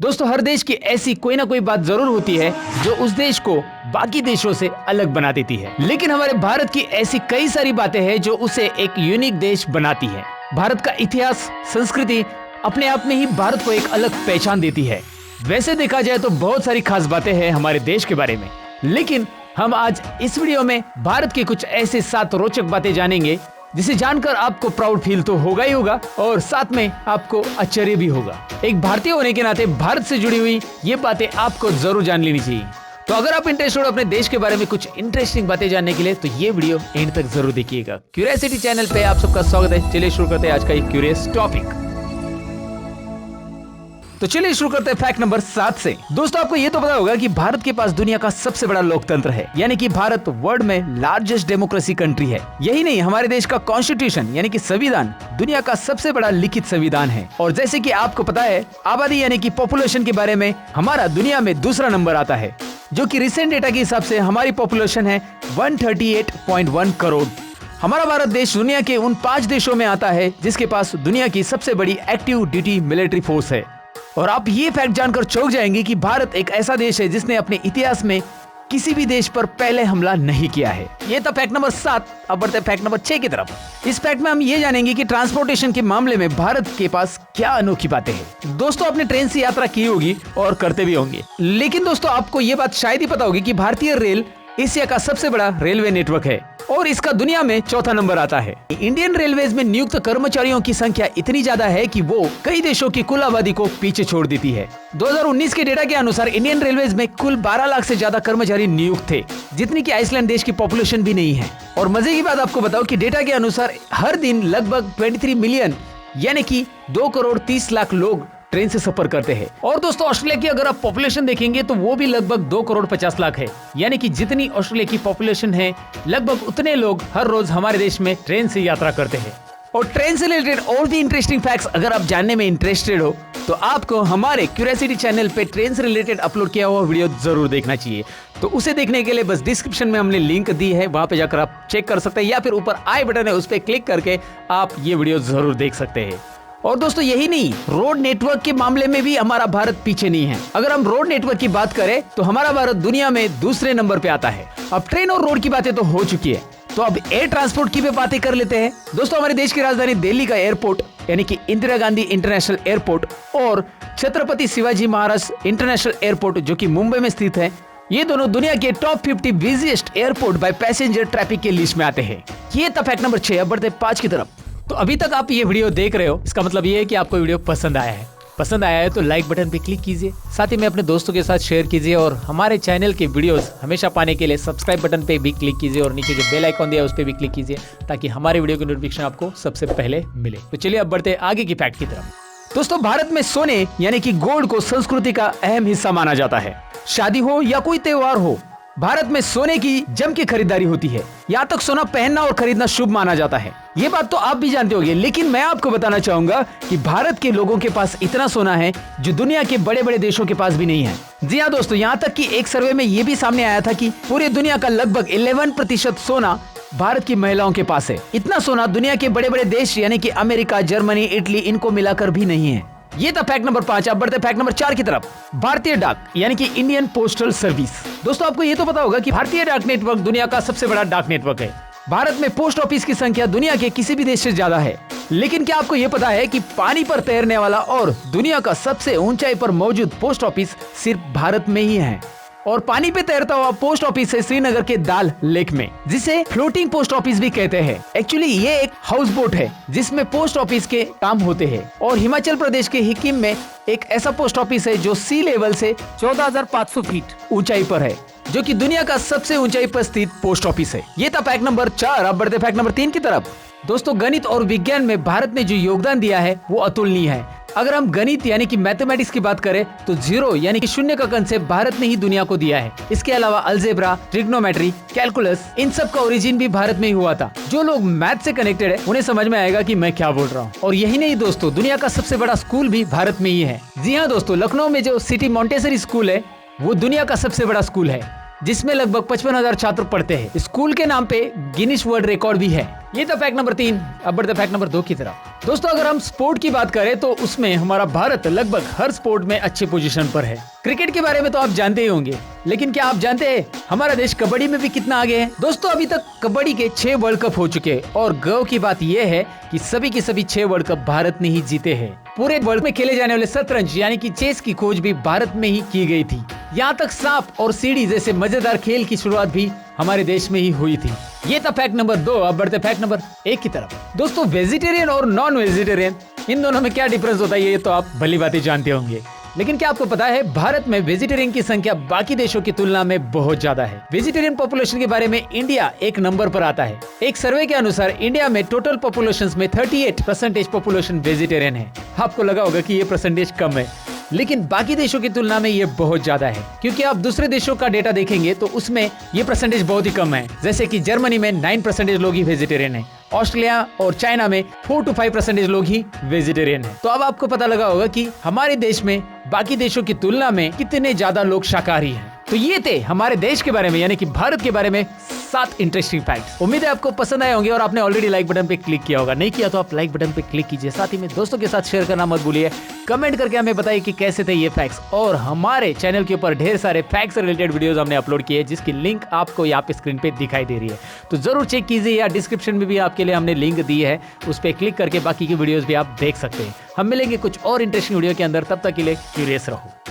दोस्तों हर देश की ऐसी कोई ना कोई बात जरूर होती है जो उस देश को बाकी देशों से अलग बना देती है। लेकिन हमारे भारत की ऐसी कई सारी बातें हैं जो उसे एक यूनिक देश बनाती है। भारत का इतिहास, संस्कृति अपने आप में ही भारत को एक अलग पहचान देती है। वैसे देखा जाए तो बहुत सारी खास बातें हैं हमारे देश के बारे में, लेकिन हम आज इस वीडियो में भारत के कुछ ऐसे 7 रोचक बातें जानेंगे जिसे जानकर आपको प्राउड फील तो होगा ही होगा और साथ में आपको आश्चर्य भी होगा। एक भारतीय होने के नाते भारत से जुड़ी हुई ये बातें आपको जरूर जान लेनी चाहिए। तो अगर आप इंटरेस्टेड हो अपने देश के बारे में कुछ इंटरेस्टिंग बातें जानने के लिए तो ये वीडियो एंड तक जरूर देखिएगा। क्यूरियोसिटी चैनल पे आप सबका स्वागत है। चलिए शुरू करते हैं आज का एक क्यूरियस टॉपिक। तो चलिए शुरू करते हैं फैक्ट नंबर 7 से। दोस्तों आपको ये तो पता होगा कि भारत के पास दुनिया का सबसे बड़ा लोकतंत्र है, यानी कि भारत वर्ल्ड में लार्जेस्ट डेमोक्रेसी कंट्री है। यही नहीं, हमारे देश का कॉन्स्टिट्यूशन यानी कि संविधान दुनिया का सबसे बड़ा लिखित संविधान है। और जैसे कि आपको पता है, आबादी यानी कि पॉपुलेशन के बारे में हमारा दुनिया में दूसरा नंबर आता है, जो कि रिसेंट डेटा के हिसाब से हमारी पॉपुलेशन है 138.1 करोड़। हमारा भारत देश दुनिया के उन 5 देशों में आता है जिसके पास दुनिया की सबसे बड़ी एक्टिव ड्यूटी मिलिट्री फोर्स है। और आप ये फैक्ट जानकर चौंक जाएंगे कि भारत एक ऐसा देश है जिसने अपने इतिहास में किसी भी देश पर पहले हमला नहीं किया है। ये था फैक्ट नंबर 7। अब बढ़ते हैं फैक्ट नंबर 6 की तरफ। इस फैक्ट में हम ये जानेंगे कि ट्रांसपोर्टेशन के मामले में भारत के पास क्या अनोखी बातें हैं। दोस्तों आपने ट्रेन से यात्रा की होगी और करते भी होंगे, लेकिन दोस्तों आपको ये बात शायद ही पता होगी कि भारतीय रेल एशिया का सबसे बड़ा रेलवे नेटवर्क है और इसका दुनिया में चौथा नंबर आता है। इंडियन रेलवेज में नियुक्त कर्मचारियों की संख्या इतनी ज्यादा है कि वो कई देशों की कुल आबादी को पीछे छोड़ देती है। 2019 के डेटा के अनुसार इंडियन रेलवेज में कुल 12 लाख से ज्यादा कर्मचारी नियुक्त थे, जितनी की आइसलैंड देश की पॉपुलेशन भी नहीं है। और मजे की बात आपको बताओ कि डेटा के अनुसार हर दिन लगभग 23 मिलियन यानी कि 2 करोड़ 30 लाख लोग ट्रेन से सफर करते हैं। और दोस्तों ऑस्ट्रेलिया की अगर आप पॉपुलेशन देखेंगे तो वो भी लगभग 2 करोड़ 50 लाख है, यानी कि जितनी ऑस्ट्रेलिया की पॉपुलेशन है लगभग उतने लोग हर रोज हमारे देश में ट्रेन से यात्रा करते हैं। और ट्रेन से रिलेटेड और भी इंटरेस्टिंग फैक्ट्स अगर आप जानने में इंटरेस्टेड हो तो आपको हमारे क्यूरियोसिटी चैनल पे ट्रेन से रिलेटेड अपलोड किया हुआ वीडियो जरूर देखना चाहिए। तो उसे देखने के लिए बस डिस्क्रिप्शन में हमने लिंक दी है, वहां पे जाकर आप चेक कर सकते हैं, या फिर ऊपर आई बटन है उस पर क्लिक करके आप ये वीडियो जरूर देख सकते हैं। और दोस्तों यही नहीं, रोड नेटवर्क के मामले में भी हमारा भारत पीछे नहीं है। अगर हम रोड नेटवर्क की बात करें तो हमारा भारत दुनिया में दूसरे नंबर पे आता है। अब ट्रेन और रोड की बातें तो हो चुकी है, तो अब एयर ट्रांसपोर्ट की भी बातें कर लेते हैं। दोस्तों हमारे देश की राजधानी दिल्ली का एयरपोर्ट यानी कि इंदिरा गांधी इंटरनेशनल एयरपोर्ट और छत्रपति शिवाजी महाराज इंटरनेशनल एयरपोर्ट जो कि मुंबई में स्थित है, ये दोनों दुनिया के top 50 busiest airport by passenger traffic के लिस्ट में आते हैं। ये था फैक्ट नंबर 6। अब बढ़ते 5 की तरफ। तो अभी तक आप ये वीडियो देख रहे हो, इसका मतलब ये है कि आपको वीडियो पसंद आया है। पसंद आया है तो लाइक बटन पे क्लिक कीजिए, साथ ही में अपने दोस्तों के साथ शेयर कीजिए और हमारे चैनल के वीडियोस हमेशा पाने के लिए सब्सक्राइब बटन पे भी क्लिक कीजिए और नीचे जो बेल आइकॉन दिया है उस पे भी क्लिक कीजिए ताकि हमारे वीडियो की नोटिफिकेशन आपको सबसे पहले मिले। तो चलिए अब बढ़ते आगे की फैक्ट की तरफ। दोस्तों भारत में सोने यानी कि गोल्ड को संस्कृति का अहम हिस्सा माना जाता है। शादी हो या कोई त्योहार हो, भारत में सोने की जम की खरीदारी होती है। यहाँ तक सोना पहनना और खरीदना शुभ माना जाता है। ये बात तो आप भी जानते होंगे, लेकिन मैं आपको बताना चाहूंगा कि भारत के लोगों के पास इतना सोना है जो दुनिया के बड़े बड़े देशों के पास भी नहीं है। जी हाँ दोस्तों, यहाँ तक कि एक सर्वे में ये भी सामने आया था कि पूरी दुनिया का लगभग 11% सोना भारत की महिलाओं के पास है। इतना सोना दुनिया के बड़े बड़े देश यानी कि अमेरिका, जर्मनी, इटली इनको मिलाकर भी नहीं है। ये था फैक्ट नंबर 5। अब बढ़ते फैक्ट नंबर 4 की तरफ। भारतीय डाक यानी कि इंडियन पोस्टल सर्विस। दोस्तों आपको ये तो पता होगा कि भारतीय डाक नेटवर्क दुनिया का सबसे बड़ा डाक नेटवर्क है। भारत में पोस्ट ऑफिस की संख्या दुनिया के किसी भी देश से ज्यादा है। लेकिन क्या आपको ये पता है कि पानी पर तैरने वाला और दुनिया का सबसे ऊंचाई पर मौजूद पोस्ट ऑफिस सिर्फ भारत में ही है। और पानी पे तैरता हुआ पोस्ट ऑफिस है श्रीनगर के दाल लेक में, जिसे फ्लोटिंग पोस्ट ऑफिस भी कहते हैं। एक्चुअली ये एक हाउस बोट है जिसमें पोस्ट ऑफिस के काम होते हैं। और हिमाचल प्रदेश के हिकिम में एक ऐसा पोस्ट ऑफिस है जो सी लेवल से 14,500 फीट ऊंचाई पर है, जो कि दुनिया का सबसे ऊंचाई पर स्थित पोस्ट ऑफिस है। ये था फैक्ट नंबर 4। अब बढ़ते फैक्ट नंबर 3 की तरफ। दोस्तों गणित और विज्ञान में भारत ने जो योगदान दिया है वो अतुलनीय है। अगर हम गणित यानी कि मैथमेटिक्स की बात करें तो 0 यानी कि शून्य का कंसेप्ट भारत ने ही दुनिया को दिया है। इसके अलावा अलजेब्रा, ट्रिग्नोमेट्री, कैलकुलस इन सब का ओरिजिन भी भारत में ही हुआ था। जो लोग मैथ से कनेक्टेड है उन्हें समझ में आएगा कि मैं क्या बोल रहा हूँ। और यही नहीं दोस्तों, दुनिया का सबसे बड़ा स्कूल भी भारत में ही है। जी हाँ दोस्तों, लखनऊ में जो सिटी मॉन्टेसरी स्कूल है वो दुनिया का सबसे बड़ा स्कूल है, जिसमें लगभग 55,000 छात्र पढ़ते हैं। स्कूल के नाम पे गिनीज वर्ल्ड रिकॉर्ड भी है। ये था फैक्ट नंबर 3। अब बढ़ते फैक्ट नंबर 2 की तरफ। दोस्तों अगर हम स्पोर्ट की बात करें तो उसमें हमारा भारत लगभग हर स्पोर्ट में अच्छी पोजीशन पर है। क्रिकेट के बारे में तो आप जानते ही होंगे, लेकिन क्या आप जानते हैं हमारा देश कबड्डी में भी कितना आगे है? दोस्तों अभी तक कबड्डी के 6 वर्ल्ड कप हो चुके हैं और गर्व की बात यह है कि सभी के सभी 6 वर्ल्ड कप भारत ने ही जीते हैं। पूरे वर्ल्ड में खेले जाने वाले शतरंज यानी कि चेस की खोज भी भारत में ही की गई थी। यहाँ तक सांप और सीढ़ी जैसे मजेदार खेल की शुरुआत भी हमारे देश में ही हुई थी। ये था फैक्ट नंबर 2। अब बढ़ते फैक्ट नंबर 1 की तरफ। दोस्तों वेजिटेरियन और नॉन वेजिटेरियन इन दोनों में क्या डिफरेंस होता है ये तो आप भली बातें जानते होंगे, लेकिन क्या आपको पता है भारत में वेजिटेरियन की संख्या बाकी देशों की तुलना में बहुत ज्यादा है। वेजिटेरियन पॉपुलेशन के बारे में इंडिया 1 नंबर पर आता है। एक सर्वे के अनुसार इंडिया में टोटल पॉपुलेशन में 38% पॉपुलेशन वेजिटेरियन है। आपको लगा होगा कि ये परसेंटेज कम है, लेकिन बाकी देशों की तुलना में ये बहुत ज्यादा है, क्योंकि आप दूसरे देशों का डेटा देखेंगे तो उसमें ये परसेंटेज बहुत ही कम है। जैसे कि जर्मनी में 9% लोग ही वेजिटेरियन है, ऑस्ट्रेलिया और चाइना में 4 to 5% लोग ही वेजिटेरियन है। तो अब आपको पता लगा होगा कि हमारे देश में बाकी देशों की तुलना में कितने ज्यादा लोग शाकाहारी हैं। तो ये थे हमारे देश के बारे में यानी कि भारत के बारे में 7 इंटरेस्टिंग फैक्ट्स। उम्मीद है आपको पसंद आए होंगे और आपने ऑलरेडी लाइक बटन पे क्लिक किया होगा। नहीं किया तो आप लाइक बटन पे क्लिक कीजिए, साथ ही में दोस्तों के साथ शेयर करना मत भूलिए। कमेंट करके हमें बताइए कि कैसे थे ये फैक्ट्स। और हमारे चैनल के ऊपर ढेर सारे फैक्ट्स से रिलेटेड वीडियोस हमने अपलोड किए, जिसकी लिंक आपको यहाँ पे स्क्रीन पे दिखाई दे रही है, तो जरूर चेक कीजिए, या डिस्क्रिप्शन में भी आपके लिए हमने लिंक दी है, उस पर क्लिक करके बाकी की वीडियोस भी आप देख सकते हैं। हम मिलेंगे कुछ और इंटरेस्टिंग वीडियो के अंदर, तब तक के लिए क्यूरियस रहो।